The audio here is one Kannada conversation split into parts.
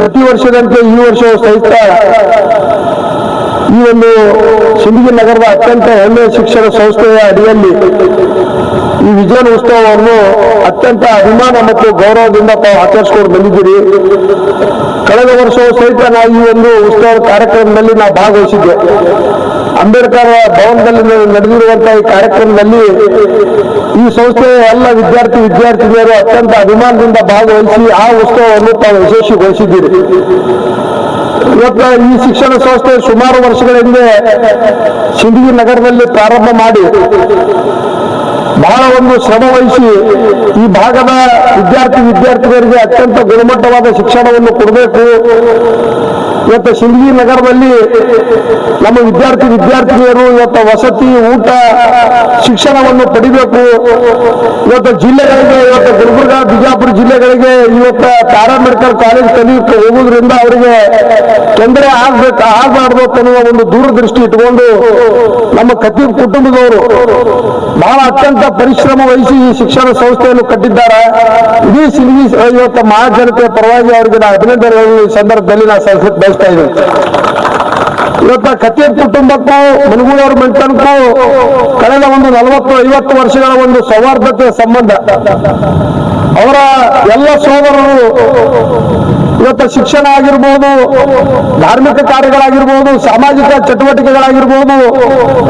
ಪ್ರತಿ ವರ್ಷದಂತೆ ಈ ವರ್ಷವೂ ಸಹಿತ ಈ ಒಂದು ಸಿಂದಗಿ ನಗರದ ಅತ್ಯಂತ ಹೆಮ್ಮೆಯ ಶಿಕ್ಷಣ ಸಂಸ್ಥೆಯ ಅಡಿಯಲ್ಲಿ ಈ ವಿಜಯೋತ್ಸವ ಉತ್ಸವವನ್ನು ಅತ್ಯಂತ ಅಭಿಮಾನ ಮತ್ತು ಗೌರವದಿಂದ ತಾವು ಆಚರಿಸಿಕೊಂಡು ಬಂದಿದ್ದೀರಿ. ಕಳೆದ ವರ್ಷವೂ ಸಹಿತ ನಾವು ಈ ಒಂದು ಉತ್ಸವದ ಕಾರ್ಯಕ್ರಮದಲ್ಲಿ ನಾವು ಭಾಗವಹಿಸಿದ್ದೆ. ಅಂಬೇಡ್ಕರ್ ಭವನದಲ್ಲಿ ನಡೆದಿರುವಂತಹ ಈ ಕಾರ್ಯಕ್ರಮದಲ್ಲಿ ಈ ಸಂಸ್ಥೆಯ ಎಲ್ಲ ವಿದ್ಯಾರ್ಥಿನಿಯರು ಅತ್ಯಂತ ಅಭಿಮಾನದಿಂದ ಭಾಗವಹಿಸಿ ಆ ಉತ್ಸವವನ್ನು ತಾವು ಯಶಸ್ವಿಗೊಳಿಸಿದ್ದೀರಿ. ಇವತ್ತು ಈ ಶಿಕ್ಷಣ ಸಂಸ್ಥೆ ಸುಮಾರು ವರ್ಷಗಳ ಹಿಂದೆ ಸಿಂದಗಿ ನಗರದಲ್ಲಿ ಪ್ರಾರಂಭ ಮಾಡಿ ಬಹಳ ಒಂದು ಶ್ರಮ ವಹಿಸಿ ಈ ಭಾಗದ ವಿದ್ಯಾರ್ಥಿನಿಯರಿಗೆ ಅತ್ಯಂತ ಗುಣಮಟ್ಟವಾದ ಶಿಕ್ಷಣವನ್ನು ಕೊಡಬೇಕು. ಇವತ್ತು ಸಿಂದಗಿ ನಗರದಲ್ಲಿ ನಮ್ಮ ವಿದ್ಯಾರ್ಥಿನಿಯರು ಇವತ್ತು ವಸತಿ, ಊಟ, ಶಿಕ್ಷಣವನ್ನು ಪಡಿಬೇಕು. ಇವತ್ತು ಜಿಲ್ಲೆಗಳಿಗೆ, ಇವತ್ತು ಗುಲ್ಬರ್ಗ, ಬಿಜಾಪುರ ಜಿಲ್ಲೆಗಳಿಗೆ ಇವತ್ತು ಪ್ಯಾರಾಮೆಡಿಕಲ್ ಕಾಲೇಜ್ ಕಲಿಯಕ್ಕೆ ಹೋಗುವುದರಿಂದ ಅವರಿಗೆ ತೊಂದರೆ ಆಗಬಾರ್ದು ಅನ್ನುವ ಒಂದು ದೂರದೃಷ್ಟಿ ಇಟ್ಟುಕೊಂಡು ನಮ್ಮ ಖತೀಬ್ ಕುಟುಂಬದವರು ಬಹಳ ಅತ್ಯಂತ ಪರಿಶ್ರಮ ವಹಿಸಿ ಈ ಶಿಕ್ಷಣ ಸಂಸ್ಥೆಯನ್ನು ಕಟ್ಟಿದ್ದಾರೆ. ಇಡೀ ಸಿಂದಗಿ ಇವತ್ತು ಮಹಾಜನತೆಯ ಪರವಾಗಿ ಅವರಿಗೆ ನಾನು ಅಭಿನಂದನೆಗಳನ್ನು ಈ ಸಂದರ್ಭದಲ್ಲಿ ನಾನು ಸಲ್ಲಿಸಕ್ಕೆ ಬಯಸ್ತಾ ಇದ್ದೀನಿ. ಇವತ್ತು ಖತೀಬ್ ಕುಟುಂಬಕ್ಕೂ ಮನಗೂಳವ್ರ ಮೆಂಟನ್ಗೂ ಕಳೆದ ಒಂದು 40-50 ವರ್ಷಗಳ ಒಂದು ಸೌಹಾರ್ದತೆಯ ಸಂಬಂಧ. ಅವರ ಎಲ್ಲ ಸೋದರರು ಇವತ್ತು ಶಿಕ್ಷಣ ಆಗಿರ್ಬೋದು, ಧಾರ್ಮಿಕ ಕಾರ್ಯಗಳಾಗಿರ್ಬೋದು, ಸಾಮಾಜಿಕ ಚಟುವಟಿಕೆಗಳಾಗಿರ್ಬೋದು,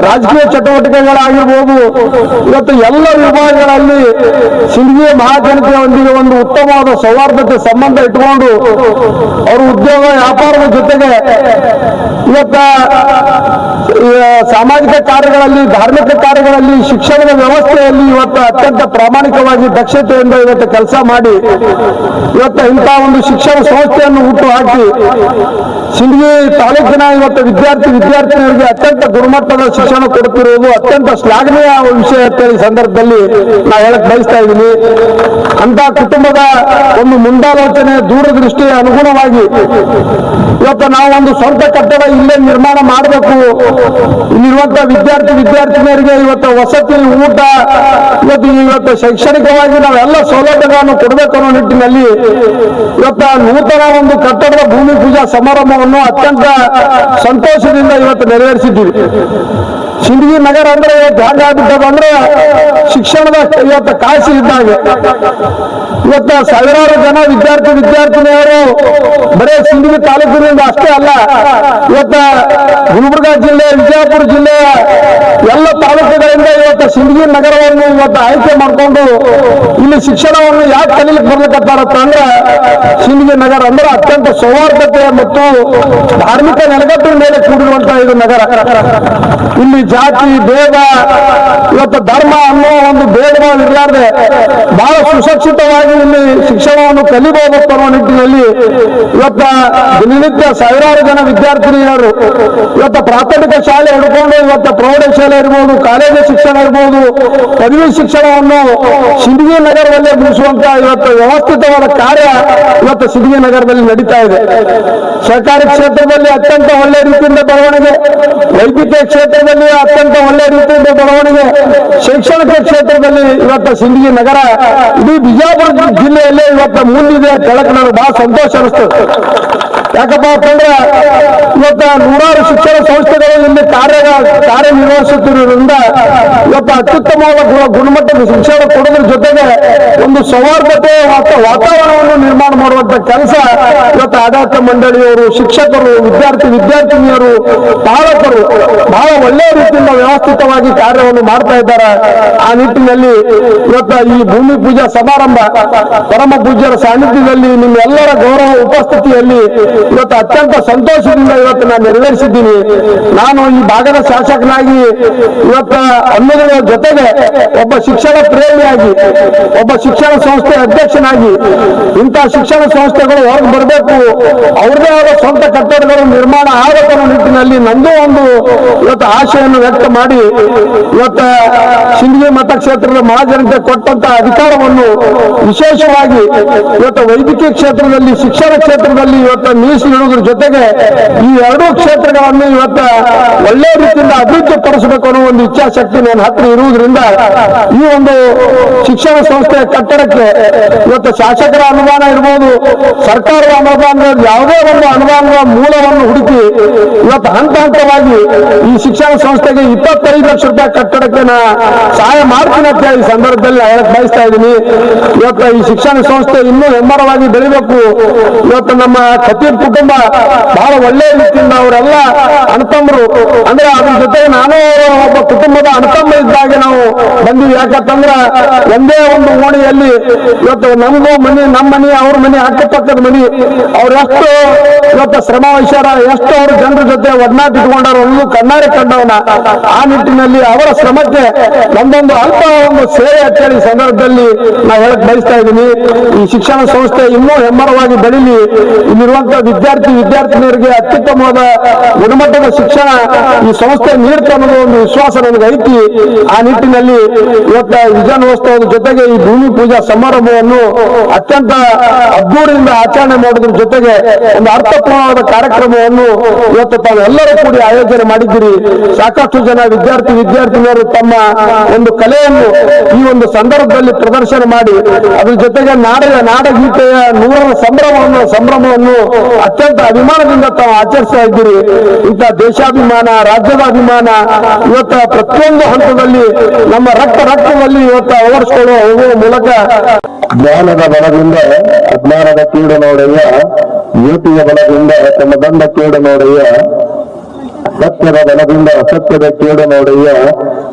ರಾಜಕೀಯ ಚಟುವಟಿಕೆಗಳಾಗಿರ್ಬೋದು, ಇವತ್ತು ಎಲ್ಲ ವಿಭಾಗಗಳಲ್ಲಿ ಸಿಂದಗಿ ಮಹಾಜನತೆಯೊಂದಿಗೆ ಒಂದು ಉತ್ತಮವಾದ ಸೌಹಾರ್ದತೆ ಸಂಬಂಧ ಇಟ್ಟುಕೊಂಡು ಅವರು ಉದ್ಯೋಗ ವ್ಯಾಪಾರದ ಜೊತೆಗೆ ಇವತ್ತ ಸಾಮಾಜಿಕ ಕಾರ್ಯಗಳಲ್ಲಿ, ಧಾರ್ಮಿಕ ಕಾರ್ಯಗಳಲ್ಲಿ, ಶಿಕ್ಷಣದ ವ್ಯವಸ್ಥೆಯಲ್ಲಿ ಇವತ್ತು ಅತ್ಯಂತ ಪ್ರಾಮಾಣಿಕವಾಗಿ ದಕ್ಷತೆಯಿಂದ ಇವತ್ತು ಕೆಲಸ ಮಾಡಿ ಇವತ್ತು ಇಂತಹ ಒಂದು ಶಿಕ್ಷಣ ಸಂಸ್ಥೆಯನ್ನು ಹುಟ್ಟು ಹಾಕಿ ಸಿಂದಗಿ ತಾಲೂಕಿನ ಇವತ್ತು ವಿದ್ಯಾರ್ಥಿನಿಯರಿಗೆ ಅತ್ಯಂತ ಗುಣಮಟ್ಟದ ಶಿಕ್ಷಣ ಕೊಡುತ್ತಿರುವುದು ಅತ್ಯಂತ ಶ್ಲಾಘನೀಯ ವಿಷಯ ಅಂತ ಈ ಸಂದರ್ಭದಲ್ಲಿ ನಾವು ಹೇಳಕ್ ಬಯಸ್ತಾ ಇದ್ದೀನಿ. ಅಂತ ಕುಟುಂಬದ ಒಂದು ಮುಂದಾಲೋಚನೆ, ದೂರದೃಷ್ಟಿಯ ಅನುಗುಣವಾಗಿ ಇವತ್ತು ನಾವು ಒಂದು ಸ್ವಂತ ಕಟ್ಟಡ ಇಲ್ಲೇ ನಿರ್ಮಾಣ ಮಾಡಬೇಕು. ಇಲ್ಲಿರುವಂತಹ ವಿದ್ಯಾರ್ಥಿನಿಯರಿಗೆ ಇವತ್ತು ವಸತಿ, ಊಟ, ಇವತ್ತು ಶೈಕ್ಷಣಿಕವಾಗಿ ನಾವೆಲ್ಲ ಸೌಲಭ್ಯಗಳನ್ನು ಕೊಡಬೇಕು ಅನ್ನೋ ನಿಟ್ಟಿನಲ್ಲಿ ಇವತ್ತು ನೂತನ ಒಂದು ಕಟ್ಟಡದ ಭೂಮಿ ಪೂಜಾ ಸಮಾರಂಭವನ್ನು ಅತ್ಯಂತ ಸಂತೋಷದಿಂದ ಇವತ್ತು ನೆರವೇರಿಸಿದ್ದೀವಿ. ಸಿಂದಗಿ ನಗರ ಅಂದ್ರೆ ಇವತ್ತು ಹ್ಯಾಂಗ ಆಗ್ಬಿಟ್ಟದಂದ್ರೆ ಶಿಕ್ಷಣದ ಇವತ್ತು ಕಾಶಿ ಇದ್ದಾಗ ಇವತ್ತು ಸಾವಿರಾರು ಜನ ವಿದ್ಯಾರ್ಥಿನಿಯರು ಬರೇ ಸಿಂದಗಿ ತಾಲೂಕಿನಿಂದ ಅಷ್ಟೇ ಅಲ್ಲ, ಇವತ್ತು ಗುಲ್ಬರ್ಗ ಜಿಲ್ಲೆ, ವಿಜಯಪುರ ಜಿಲ್ಲೆಯ ಎಲ್ಲ ತಾಲೂಕುಗಳಿಂದ ಇವತ್ತು ಸಿಂದಗಿ ನಗರವನ್ನು ಇವತ್ತು ಆಯ್ಕೆ ಮಾಡಿಕೊಂಡು ಇಲ್ಲಿ ಶಿಕ್ಷಣವನ್ನು ಯಾಕೆ ಕಲೀಲಿಕ್ಕೆ ಬರ್ಲಿಕ್ಕತ್ತಾರತ್ತ ಅಂದ್ರೆ ಸಿಂದಗಿ ನಗರ ಅಂದ್ರೆ ಅತ್ಯಂತ ಸೌಹಾರ್ದತೆ ಮತ್ತು ಧಾರ್ಮಿಕ ನೆಲೆಗಟ್ಟಿನ ಮೇಲೆ ಕೂಡಿರುವಂತಹ ಇದು ನಗರ. ಇಲ್ಲಿ ಜಾತಿ ಭೇದ, ಇವತ್ತು ಧರ್ಮ ಅನ್ನೋ ಒಂದು ಭೇದ ಭಾವ ಇರಲಾರ್ದೆ ಬಹಳ ಸುಶಿಕ್ಷಿತವಾಗಿ ಇಲ್ಲಿ ಶಿಕ್ಷಣವನ್ನು ಕಲಿಬಹುದು ಅನ್ನೋ ನಿಟ್ಟಿನಲ್ಲಿ ಇವತ್ತ ದಿನನಿತ್ಯ ಸಾವಿರಾರು ಜನ ವಿದ್ಯಾರ್ಥಿನಿಯರು ಇವತ್ತು ಪ್ರಾಥಮಿಕ ಶಾಲೆ ಹಿಡ್ಕೊಂಡು ಇವತ್ತು ಪ್ರೌಢಶಾಲೆ ಇರ್ಬೋದು, ಕಾಲೇಜು ಶಿಕ್ಷಣ ಇರ್ಬೋದು, ಪದವಿ ಶಿಕ್ಷಣವನ್ನು ಸಿಂದಗಿ ನಗರದಲ್ಲೇ ಮುಗಿಸುವಂತ ಇವತ್ತು ವ್ಯವಸ್ಥಿತವಾದ ಕಾರ್ಯ ಇವತ್ತು ಸಿಂದಗಿ ನಗರದಲ್ಲಿ ನಡೀತಾ ಇದೆ. ಸರ್ಕಾರಿ ಕ್ಷೇತ್ರದಲ್ಲಿ ಅತ್ಯಂತ ಒಳ್ಳೆ ರೀತಿಯಿಂದ ಬೆಳವಣಿಗೆ, ವೈದ್ಯಕೀಯ ಕ್ಷೇತ್ರದಲ್ಲಿ ಅತ್ಯಂತ ಒಳ್ಳೆ ರೀತಿಯಿಂದ ಬೆಳವಣಿಗೆ, ಶೈಕ್ಷಣಿಕ ಕ್ಷೇತ್ರದಲ್ಲಿ ಇವತ್ತು ಸಿಂದಗಿ ನಗರ ಇಡೀ ಬಿಜಾಪುರ ಜಿಲ್ಲೆಯಲ್ಲೇ ಇವತ್ತು ಮುಂದಿದೆ ಕೆಳಕ್ಕೆ ನನಗೆ ಬಹಳ ಸಂತೋಷ ಅನಿಸ್ತದೆ. ಯಾಕಪ್ಪ ಅಂತಂದ್ರೆ ಇವತ್ತು ನೂರಾರು ಶಿಕ್ಷಣ ಸಂಸ್ಥೆಗಳು ಇಲ್ಲಿ ಕಾರ್ಯನಿರ್ವಹಿಸುತ್ತಿರುವುದರಿಂದ ಇವತ್ತು ಅತ್ಯುತ್ತಮವಾದ ಗುಣಮಟ್ಟದ ಶಿಕ್ಷಣ ಕೊಡೋದ್ರ ಜೊತೆಗೆ ಒಂದು ಸೌಹಾರ್ದತೆ ವಾತಾವರಣವನ್ನು ನಿರ್ಮಾಣ ಮಾಡುವಂತ ಕೆಲಸ ಇವತ್ತು ಆಡಳಿತ ಮಂಡಳಿಯವರು, ಶಿಕ್ಷಕರು, ವಿದ್ಯಾರ್ಥಿನಿಯರು, ಪಾಲಕರು ಬಹಳ ಒಳ್ಳೆಯ ರೀತಿಯಿಂದ ವ್ಯವಸ್ಥಿತವಾಗಿ ಕಾರ್ಯವನ್ನು ಮಾಡ್ತಾ ಇದ್ದಾರೆ. ಆ ನಿಟ್ಟಿನಲ್ಲಿ ಇವತ್ತು ಈ ಭೂಮಿ ಪೂಜಾ ಸಮಾರಂಭ ಪರಮ ಪೂಜ್ಯರ ಸಾನ್ನಿಧ್ಯದಲ್ಲಿ ನಿಮ್ಮೆಲ್ಲರ ಗೌರವ ಉಪಸ್ಥಿತಿಯಲ್ಲಿ ಇವತ್ತು ಅತ್ಯಂತ ಸಂತೋಷದಿಂದ ಇವತ್ತು ನಾನು ನೆರವೇರಿಸಿದ್ದೀನಿ. ನಾನು ಈ ಭಾಗದ ಶಾಸಕನಾಗಿ ಇವತ್ತು ಅನ್ನೋದರ ಜೊತೆಗೆ ಒಬ್ಬ ಶಿಕ್ಷಣ ಪ್ರೇಮಿಯಾಗಿ, ಒಬ್ಬ ಶಿಕ್ಷಣ ಸಂಸ್ಥೆ ಅಧ್ಯಕ್ಷನಾಗಿ ಇಂತಹ ಶಿಕ್ಷಣ ಸಂಸ್ಥೆಗಳು ಹೊರಗೆ ಬರಬೇಕು, ಅವ್ರದೇ ಆದ ಸ್ವಂತ ಕಟ್ಟಡಗಳು ನಿರ್ಮಾಣ ಆಗಬೇಕು ಅನ್ನೋ ನಿಟ್ಟಿನಲ್ಲಿ ನಂದು ಒಂದು ಇವತ್ತು ಆಶೆಯನ್ನು ಅಭಿಪ್ರಾಯವನ್ನು ವ್ಯಕ್ತ ಮಾಡಿ ಇವತ್ತ ಸಿಂದಗಿ ಮತಕ್ಷೇತ್ರದ ಮಹಾಜನತೆ ಕೊಟ್ಟಂತ ಅಧಿಕಾರವನ್ನು ವಿಶೇಷವಾಗಿ ಇವತ್ತು ವೈದ್ಯಕೀಯ ಕ್ಷೇತ್ರದಲ್ಲಿ, ಶಿಕ್ಷಣ ಕ್ಷೇತ್ರದಲ್ಲಿ ಇವತ್ತು ಮೀಸಲಿಡುವುದರ ಜೊತೆಗೆ ಈ ಎರಡೂ ಕ್ಷೇತ್ರಗಳನ್ನು ಇವತ್ತ ಒಳ್ಳೆ ರೀತಿಯಿಂದ ಅಭಿವೃದ್ಧಿ ಪಡಿಸಬೇಕು ಅನ್ನೋ ಒಂದು ಇಚ್ಛಾಶಕ್ತಿ ನನ್ನ ಹತ್ರ ಇರುವುದರಿಂದ ಈ ಒಂದು ಶಿಕ್ಷಣ ಸಂಸ್ಥೆಯ ಕಟ್ಟಡಕ್ಕೆ ಇವತ್ತು ಶಾಸಕರ ಅನುದಾನ ಇರಬಹುದು, ಸರ್ಕಾರದ ಅನುದಾನ, ಯಾವುದೇ ಒಂದು ಅನುದಾನದ ಮೂಲವನ್ನು ಹುಡುಕಿ ಇವತ್ತು ಹಂತ ಹಂತವಾಗಿ ಈ ಶಿಕ್ಷಣ ಸಂಸ್ಥೆಗೆ 25 ಲಕ್ಷ ರೂಪಾಯಿ ಕಟ್ಟಡಕ್ಕೆ ನಾ ಸಹಾಯ ಮಾಡ್ತೀನಿ ಅಂತ ಈ ಸಂದರ್ಭದಲ್ಲಿ ಹೇಳಕ್ ಬಯಸ್ತಾ ಇದ್ದೀನಿ. ಇವತ್ತು ಈ ಶಿಕ್ಷಣ ಸಂಸ್ಥೆ ಇನ್ನೂ ಹೆಮ್ಮರವಾಗಿ ಬೆಳಿಬೇಕು. ಇವತ್ತು ನಮ್ಮ ಖತೀಬ್ ಕುಟುಂಬ ಬಹಳ ಒಳ್ಳೆಯ ರೀತಿಯಿಂದ ಅವರೆಲ್ಲ ಅಣ್ಣತಮ್ಮರು, ಅಂದ್ರೆ ಅದ್ರ ಜೊತೆಗೆ ನಾನು ಒಬ್ಬ ಕುಟುಂಬದ ಅಣ್ಣತಮ್ಮ ಇದ್ದಾಗೆ ನಾವು ಬಂದಿವಿ. ಯಾಕಂತಂದ್ರ ಒಂದೇ ಒಂದು ಓಣಿಯಲ್ಲಿ ಇವತ್ತು ನಮಗೂ ಮನೆ, ನಮ್ಮ ಮನೆ, ಅವ್ರ ಮನೆ, ಅಕ್ಕಪಕ್ಕದ ಮನೆ, ಅವ್ರು ಎಷ್ಟು ಇವತ್ತು ಶ್ರಮ ವಹಿಸ್ಯಾರ, ಎಷ್ಟು ಅವರು ಜನರ ಜೊತೆ ಒಡನಾಟ ಇಟ್ಕೊಂಡಾರ, ಒಂದು ಕಣ್ಣಾರೆ ಕಂಡವನ. ಆ ನಿಟ್ಟಿನಲ್ಲಿ ಅವರ ಶ್ರಮಕ್ಕೆ ಒಂದೊಂದು ಅಲ್ಪ ಒಂದು ಸೇವೆ ಅಂತೇಳಿ ಸಂದರ್ಭದಲ್ಲಿ ನಾವು ಹೇಳಕ್ ಬಯಸ್ತಾ ಇದ್ದೀನಿ. ಈ ಶಿಕ್ಷಣ ಸಂಸ್ಥೆ ಇನ್ನೂ ಹೆಮ್ಮರವಾಗಿ ಬೆಳೀಲಿ. ಇಲ್ಲಿರುವಂತಹ ವಿದ್ಯಾರ್ಥಿನಿಯರಿಗೆ ಅತ್ಯುತ್ತಮವಾದ ಗುಣಮಟ್ಟದ ಶಿಕ್ಷಣ ಈ ಸಂಸ್ಥೆ ನೀಡ್ತಾ ಅನ್ನೋದು ಒಂದು ವಿಶ್ವಾಸ ನನಗೆ ಐತಿ. ಆ ನಿಟ್ಟಿನಲ್ಲಿ ಇವತ್ತು ವಿಜಯೋತ್ಸವದ ಜೊತೆಗೆ ಈ ಭೂಮಿ ಪೂಜಾ ಸಮಾರಂಭವನ್ನು ಅತ್ಯಂತ ಅದ್ದೂರಿಯಿಂದ ಆಚರಣೆ ಮಾಡೋದ್ರ ಜೊತೆಗೆ ಒಂದು ಅರ್ಥಪೂರ್ಣವಾದ ಕಾರ್ಯಕ್ರಮವನ್ನು ಇವತ್ತು ತಾವೆಲ್ಲರೂ ಕೂಡಿ ಆಯೋಜನೆ ಮಾಡಿದ್ದೀರಿ. ಸಾಕಷ್ಟು ಜನ ವಿದ್ಯಾರ್ಥಿನಿಯರು ತಮ್ಮ ಒಂದು ಕಲೆಯನ್ನು ಈ ಒಂದು ಸಂದರ್ಭದಲ್ಲಿ ಪ್ರದರ್ಶನ ಮಾಡಿ ಅದ್ರ ಜೊತೆಗೆ ನಾಡಗೀತೆಯ 100ರ ಸಂಭ್ರಮವನ್ನು ಅತ್ಯಂತ ಅಭಿಮಾನದಿಂದ ತಾವು ಆಚರಿಸ್ತಾ ಇದ್ದೀರಿ. ಇಂಥ ದೇಶಾಭಿಮಾನ, ರಾಜ್ಯದ ಅಭಿಮಾನ ಇವತ್ತು ಪ್ರತಿಯೊಂದು ಹಂತದಲ್ಲಿ ನಮ್ಮ ರಕ್ತದಲ್ಲಿ ಇವತ್ತು ಹೋಗುವ ಮೂಲಕ ಜ್ಞಾನದ ಬಲದಿಂದ ಅಜ್ಞಾನದ ಕೀಡು ನೋಡೆಯ, ಯುವತಿಯ ಬಲದಿಂದ ತಮ್ಮ ದಂಡ ಕೀಡು ನೋಡೆಯ, ಸತ್ಯದ ಬಲದಿಂದ ಅಸತ್ಯದ ಕೀಡು ನೋಡೆಯ,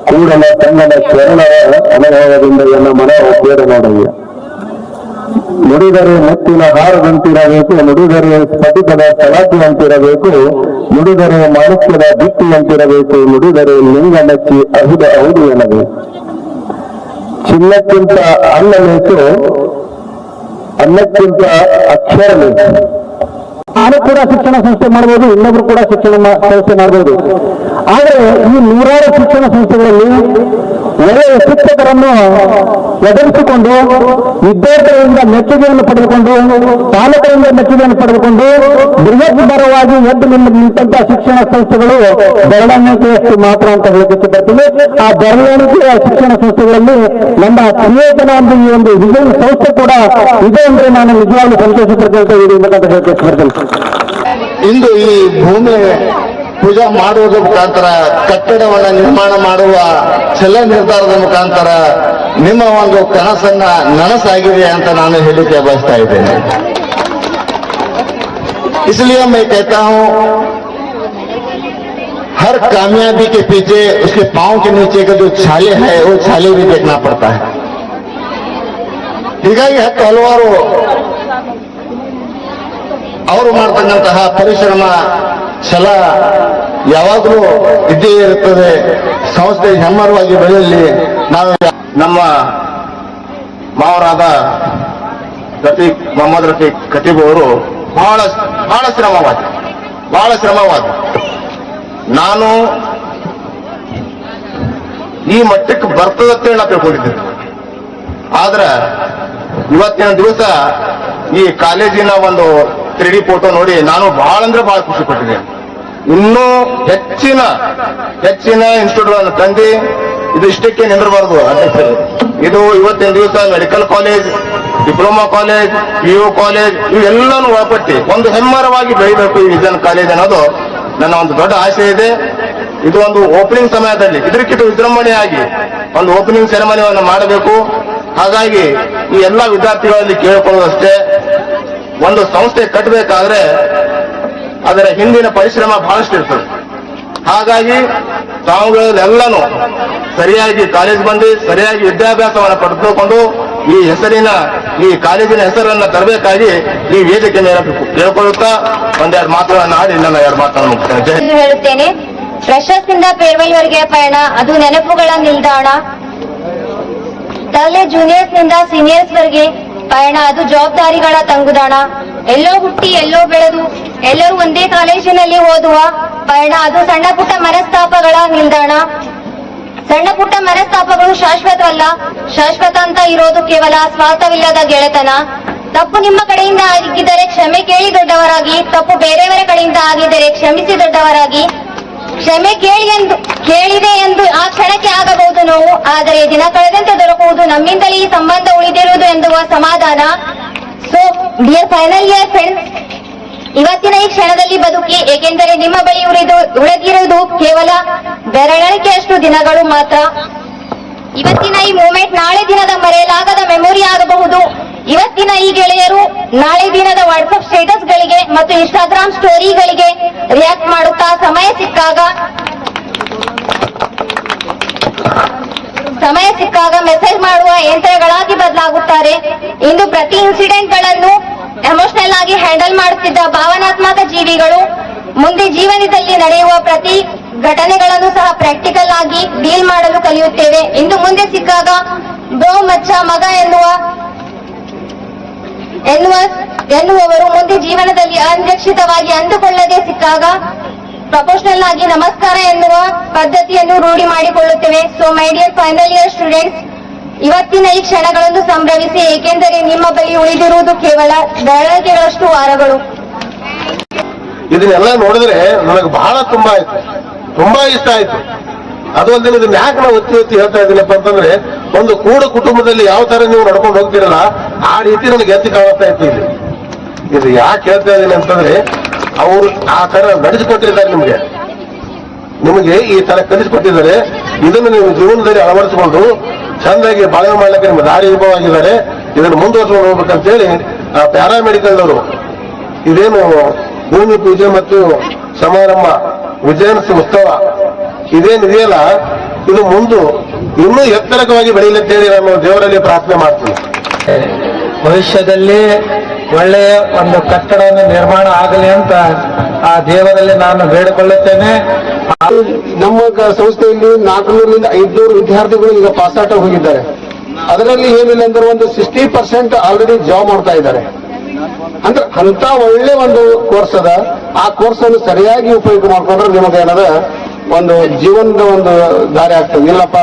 ಕೂಡಲ ಸಂಗನ ಶರಣರ ಅನುಭವದಿಂದ ಎನ್ನ ಮನವ ಕೇಡು ನೋಡೆಯ. ನುಡಿದರೆ ಮುತ್ತಿನ ಹಾರದಂತಿರಬೇಕು, ನುಡಿದರೆ ಸ್ಫಟಿಕದ ಸಲಾತಿಯಂತಿರಬೇಕು, ನುಡಿದರೆ ಮಾಣಿಕ್ಯದ ದಿಟ್ಟಿಯಂತಿರಬೇಕು, ನುಡಿದರೆ ಲಿಂಗ ನಚ್ಚಿ ಹೌದು ಎನ್ನಬೇಕು. ಚಿನ್ನಕ್ಕಿಂತ ಅನ್ನ ಬೇಕು, ಅನ್ನಕ್ಕಿಂತ ಅಕ್ಷರ ಬೇಕು. ನಾನು ಕೂಡ ಶಿಕ್ಷಣ ಸಂಸ್ಥೆ ಮಾಡಬಹುದು, ಇನ್ನೊಬ್ರು ಕೂಡ ಶಿಕ್ಷಣ ಸಂಸ್ಥೆ ಮಾಡಬಹುದು. ಆದರೆ ಈ 100 ಶಿಕ್ಷಣ ಸಂಸ್ಥೆಗಳಲ್ಲಿ ಒಳ್ಳೆಯ ಶಿಕ್ಷಕರನ್ನು ಒದಗಿಸಿಕೊಂಡು ವಿದ್ಯಾರ್ಥಿಗಳಿಂದ ಮೆಚ್ಚುಗೆಯನ್ನು ಪಡೆದುಕೊಂಡು, ಪಾಲಕರಿಂದ ಮೆಚ್ಚುಗೆಯನ್ನು ಪಡೆದುಕೊಂಡು ಬೃಹತ್ ಬರವಾಗಿ ಎದ್ದು ನಿಂತಹ ಶಿಕ್ಷಣ ಸಂಸ್ಥೆಗಳು ಬೆರಳೆಣಿಕೆಯಷ್ಟು ಮಾತ್ರ ಅಂತ ಹೇಳಲಿಕ್ಕೆ ಬರ್ತೀವಿ. ಆ ಬೆರಳೆಣಿಕೆಯ ಶಿಕ್ಷಣ ಸಂಸ್ಥೆಗಳಲ್ಲಿ ನಮ್ಮ ಪ್ರಿಯತನ ಒಂದು ಈ ಒಂದು ವಿಜಯ ಸಂಸ್ಥೆ ಕೂಡ ಇದೆ ಅಂದ್ರೆ ನಾನು ನಿಜವಾಗ್ಲೂ ಸಂತೋಷ ಪಡ್ಕೊಳ್ತಾ ಇದ್ದೀನಿ ಅಂತ ಹೇಳಕ್ಕೆ ಬರ್ತೀನಿ. ಇಂದು ಈ ಭೂಮಿ ಪೂಜಾ ಮಾಡುವುದರ ಮುಖಾಂತರ, ಕಟ್ಟಡವನ್ನು ನಿರ್ಮಾಣ ಮಾಡುವ ಛಲ ನಿರ್ಧಾರದ ಮುಖಾಂತರ ನಿಮ್ಮ ಒಂದು ಕನಸನ್ನ ನನಸಾಗಿದೆ ಅಂತ ನಾನು ಹೇಳಿಕೆ ಬಯಸ್ತಾ ಇದ್ದೇನೆ. इसलिए मैं कहता हूं, हर कामयाबी के पीछे उसके पांव के नीचे का जो छाले है वो छाले भी देखना पड़ता है. ಹೀಗಾಗಿ ಹಲವಾರು ಅವರು ಮಾಡ್ತಕ್ಕಂತಹ ಪರಿಶ್ರಮ, ಛಲ ಯಾವಾಗಲೂ ಇದ್ದೇ ಇರುತ್ತದೆ. ಸಂಸ್ಥೆ ಹೆಮ್ಮರವಾಗಿ ಬೆಳೆಯಲಿ. ನಾವು ನಮ್ಮ ಮಾವರಾದ ಮೊಹಮ್ಮದ್ ರಫೀಕ್ ಖತೀಬ್ ಅವರು ಬಹಳ ಶ್ರಮವಾದ ನಾನು ಈ ಮಟ್ಟಕ್ಕೆ ಬರ್ತದತ್ತೇಳಿ ನಾ ತಿಳ್ಕೊಂಡಿದ್ದೆ. ಆದ್ರೆ ಇವತ್ತಿನ ದಿವಸ ಈ ಕಾಲೇಜಿನ ಒಂದು 3D ಫೋಟೋ ನೋಡಿ ನಾನು ಬಹಳ ಖುಷಿ ಪಟ್ಟಿದ್ದೇನೆ. ಇನ್ನೂ ಹೆಚ್ಚಿನ ಇನ್ಸ್ಟಿಟ್ಯೂಟ್ಗಳನ್ನು ತಂದು ಇದು ಇಷ್ಟಕ್ಕೆ ನಿಂದಿರಬಾರದು ಅಧ್ಯಕ್ಷರು. ಇದು ಇವತ್ತಿನ ದಿವಸ medical college, diploma college, PU college ಇವೆಲ್ಲನೂ ಒಳಪಟ್ಟು ಒಂದು ಹೆಮ್ಮರವಾಗಿ ಬೆಳಿಬೇಕು ಈ ವಿಜ್ಞಾನ ಕಾಲೇಜ್ ಅನ್ನೋದು ನನ್ನ ಒಂದು ದೊಡ್ಡ ಆಸೆ ಇದೆ. ಇದು ಒಂದು ಓಪನಿಂಗ್ ಸಮಯದಲ್ಲಿ ಇದಕ್ಕಿಂತ ವಿಜೃಂಭಣೆಯಾಗಿ ಒಂದು ಓಪನಿಂಗ್ ಸೆರೆಮನಿಯನ್ನು ಮಾಡಬೇಕು. ಹಾಗಾಗಿ ಈ ಎಲ್ಲ ವಿದ್ಯಾರ್ಥಿಗಳಲ್ಲಿ ಕೇಳಿಕೊಳ್ಳುವುದಷ್ಟೇ, ಒಂದು ಸಂಸ್ಥೆ ಕಟ್ಟಬೇಕಾದ್ರೆ ಅದರ ಹಿಂದಿನ ಪರಿಶ್ರಮ ಬಹಳಷ್ಟು ಇರ್ತದೆ. ಹಾಗಾಗಿ ತಾವುಗಳೆಲ್ಲನೂ ಸರಿಯಾಗಿ ಕಾಲೇಜ್ ಬಂದು ಸರಿಯಾಗಿ ವಿದ್ಯಾಭ್ಯಾಸವನ್ನು ಪಡೆದುಕೊಂಡು ಈ ಕಾಲೇಜಿನ ಹೆಸರನ್ನು ತರಬೇಕಾಗಿ ಈ ವೇದಿಕೆ ಮೇಲೆ ಕೇಳಿಕೊಳ್ಳುತ್ತಾ ಒಂದೆರಡು ಮಾತುಗಳನ್ನು ಆಡಿ ನನ್ನ 2 ಮಾತನ್ನು ಮುಗಿಸ್ತೇನೆ. ಹೇಳುತ್ತೇನೆ. ಫ್ರೆಷರ್ಸ್ನಿಂದ ಪೇರ್ವೆಲ್ವರೆಗೆ ಪಯಣ, ಅದು ನೆನಪುಗಳ ನಿಲ್ದಾಣ. ತಲೆ ಜೂನಿಯರ್ಸ್ನಿಂದ ಸೀನಿಯರ್ಸ್ವರೆಗೆ ಪಯಣ, ಅದು ಜವಾಬ್ದಾರಿಗಳ ತಂಗುದಾಣ. ಎಲ್ಲೋ ಹುಟ್ಟಿ ಎಲ್ಲೋ ಬೆಳೆದು ಎಲ್ಲರೂ ಒಂದೇ ಕಾಲೇಜಿನಲ್ಲಿ ಓದುವ ಪಯಣ, ಅದು ಸಣ್ಣ ಪುಟ್ಟ ಮನಸ್ತಾಪಗಳ ನಿಲ್ದಾಣ. ಸಣ್ಣ ಪುಟ್ಟ ಮನಸ್ತಾಪಗಳು ಶಾಶ್ವತವಲ್ಲ, ಶಾಶ್ವತ ಅಂತ ಇರೋದು ಕೇವಲ ಸ್ವಾರ್ಥವಿಲ್ಲದ ಗೆಳೆತನ. ತಪ್ಪು ನಿಮ್ಮ ಕಡೆಯಿಂದ ಆಗಿದ್ದರೆ ಕ್ಷಮೆ ಕೇಳಿ ದೊಡ್ಡವರಾಗಿ, ತಪ್ಪು ಬೇರೆಯವರ ಕಡೆಯಿಂದ ಆಗಿದ್ದರೆ ಕ್ಷಮಿಸಿ ದೊಡ್ಡವರಾಗಿ. ಕ್ಷಮೆ ಕೇಳಿದೆ ಎಂದು ಆ ಕ್ಷಣಕ್ಕೆ ಆಗಬಹುದು ನೋವು, ಆದರೆ ದಿನ ಕಳೆದಂತೆ ದೊರಕುವುದು ನಮ್ಮಿಂದಲೇ ಈ ಸಂಬಂಧ ಉಳಿದಿರುವುದು ಎಂದುವ ಸಮಾಧಾನ. So dear final year friends, ಇವತ್ತಿನ ಈ ಕ್ಷಣದಲ್ಲಿ ಬದುಕಿ, ಏಕೆಂದರೆ ನಿಮ್ಮ ಬಳಿ ಉಳಿದಿರುವುದು ಕೇವಲ ಬೆರಳಿಕೆಯಷ್ಟು ದಿನಗಳು ಮಾತ್ರ. ಇವತ್ತಿನ ಈ ಮೂಮೆಂಟ್ ನಾಳೆ ದಿನದ ಮರೆಯಲಾಗದ ಮೆಮೊರಿ ಆಗಬಹುದು. ಇವತ್ತಿನ ಈ ಗೆಳೆಯರು ನಾಳೆ ದಿನದ ವಾಟ್ಸ್ಆಪ್ ಸ್ಟೇಟಸ್ ಗಳಿಗೆ ಮತ್ತು ಇನ್ಸ್ಟಾಗ್ರಾಮ್ ಸ್ಟೋರಿಗಳಿಗೆ ರಿಯಾಕ್ಟ್ ಮಾಡುತ್ತಾ ಸಮಯ ಸಿಕ್ಕಾಗ ಮೆಸೇಜ್ ಮಾಡುವ ಯಂತ್ರಗಳಾಗಿ ಬದಲಾಗುತ್ತಾರೆ. ಇಂದು ಪ್ರತಿ ಇನ್ಸಿಡೆಂಟ್ ಗಳನ್ನು ಎಮೋಷನಲ್ ಆಗಿ ಹ್ಯಾಂಡಲ್ ಮಾಡುತ್ತಿದ್ದ ಭಾವನಾತ್ಮಕ ಜೀವಿಗಳು ಮುಂದೆ ಜೀವನದಲ್ಲಿ ನಡೆಯುವ ಪ್ರತಿ ಘಟನೆಗಳನ್ನು ಸಹ ಪ್ರಾಕ್ಟಿಕಲ್ ಆಗಿ ಡೀಲ್ ಮಾಡಲು ಕಲಿಯುತ್ತೇವೆ. ಇಂದು ಮುಂದೆ ಸಿಕ್ಕಾಗ ಬ್ರೋ ಮಚ್ಚ ಮಗ ಎನ್ನುವವರು ಮುಂದೆ ಜೀವನದಲ್ಲಿ ಅನಿರೀಕ್ಷಿತವಾಗಿ ಅಂದುಕೊಳ್ಳದೆ ಸಿಕ್ಕಾಗ ಪ್ರೊಫೆಷನಲ್ ಆಗಿ ನಮಸ್ಕಾರ ಎನ್ನುವ ಪದ್ಧತಿಯನ್ನು ರೂಢಿ ಮಾಡಿಕೊಳ್ಳುತ್ತೇವೆ. So my dear final year students, ಇವತ್ತಿನ ಈ ಕ್ಷಣಗಳನ್ನು ಸಂಭ್ರಮಿಸಿ, ಏಕೆಂದರೆ ನಿಮ್ಮ ಬಳಿ ಉಳಿದಿರುವುದು ಕೇವಲ ಬೆರಳಿಗೆಗಳಷ್ಟು ವಾರಗಳು. ಇದನ್ನೆಲ್ಲ ನೋಡಿದ್ರೆ ನನಗೆ ಬಹಳ ತುಂಬಾ ಇಷ್ಟ ಆಯ್ತು. ಅದು ಒಂದಿನ ಇದನ್ನ ಯಾಕೆ ನಾವು ಒತ್ತಿ ಹೇಳ್ತಾ ಇದ್ದೀನಪ್ಪ ಅಂತಂದ್ರೆ, ಒಂದು ಕುಟುಂಬದಲ್ಲಿ ಯಾವ ತರ ನೀವು ನಡ್ಕೊಂಡು ಹೋಗ್ತಿರಲ್ಲ ಆ ರೀತಿ ನನಗೆ ಎತ್ತಿ ಕಾಣಿಸ್ತಾ ಇತ್ತು ಇಲ್ಲಿ. ಇದು ಯಾಕೆ ಹೇಳ್ತಾ ಇದ್ದೀನಿ ಅಂತಂದ್ರೆ, ಅವರು ಆ ತರ ನಡೆಸಿಕೊಟ್ಟಿದ್ದಾರೆ, ನಿಮಗೆ ಈ ತರ ಕಲಿಸಿಕೊಟ್ಟಿದ್ದಾರೆ. ಇದನ್ನು ನೀವು ಜೀವನದಲ್ಲಿ ಅಳವಡಿಸಿಕೊಂಡು ಚಂದಾಗಿ ಬಾಳ್ವೆ ಮಾಡ್ಲಿಕ್ಕೆ ನಿಮ್ಮ ದಾರಿ ದೀಪವಾಗಿದ್ದಾರೆ. ಇದನ್ನು ಮುಂದುವರ್ಸ್ಕೊಂಡು ಹೋಗ್ಬೇಕಂತೇಳಿ ಪ್ಯಾರಾಮೆಡಿಕಲ್ನವರು ಇದೇನು ಭೂಮಿ ಪೂಜೆ ಮತ್ತು ಸಮಾರಂಭ ವಿಜಯೋತ್ಸವ ಉತ್ಸವ ಇದೇನಿದೆಯಲ್ಲ, ಇದು ಮುಂದೆ ಇನ್ನೂ ಎತ್ತರಕವಾಗಿ ಬೆಳೆಯಲಿದ್ದೇನೆ ನಾನು ದೇವರಲ್ಲಿ ಪ್ರಾರ್ಥನೆ ಮಾಡ್ತೀನಿ. ಭವಿಷ್ಯದಲ್ಲಿ ಒಳ್ಳೆಯ ಒಂದು ಕಟ್ಟಡವನ್ನು ನಿರ್ಮಾಣ ಆಗಲಿ ಅಂತ ಆ ದೇವರಲ್ಲಿ ನಾನು ಬೇಡಿಕೊಳ್ಳುತ್ತೇನೆ. ನಮ್ಮ ಸಂಸ್ಥೆಯಲ್ಲಿ 400ರಿಂದ 500 ವಿದ್ಯಾರ್ಥಿಗಳು ಈಗ ಪಾಸಾಟ ಹೋಗಿದ್ದಾರೆ. ಅದರಲ್ಲಿ ಏನಿಲ್ಲ ಅಂದ್ರೆ ಒಂದು 60% ಆಲ್ರೆಡಿ ಜಾಬ್ ಮಾಡ್ತಾ ಇದ್ದಾರೆ. ಅಂದ್ರೆ ಅಂತ ಒಳ್ಳೆ ಒಂದು ಕೋರ್ಸ್ ಅದ. ಆ ಕೋರ್ಸ್ ಅನ್ನು ಸರಿಯಾಗಿ ಉಪಯೋಗ ಮಾಡ್ಕೊಂಡ್ರೆ ನಿಮಗೆ ಏನದ ಒಂದು ಜೀವನದ ಒಂದು ದಾರಿ ಆಗ್ತದೆ. ಇಲ್ಲಪ್ಪ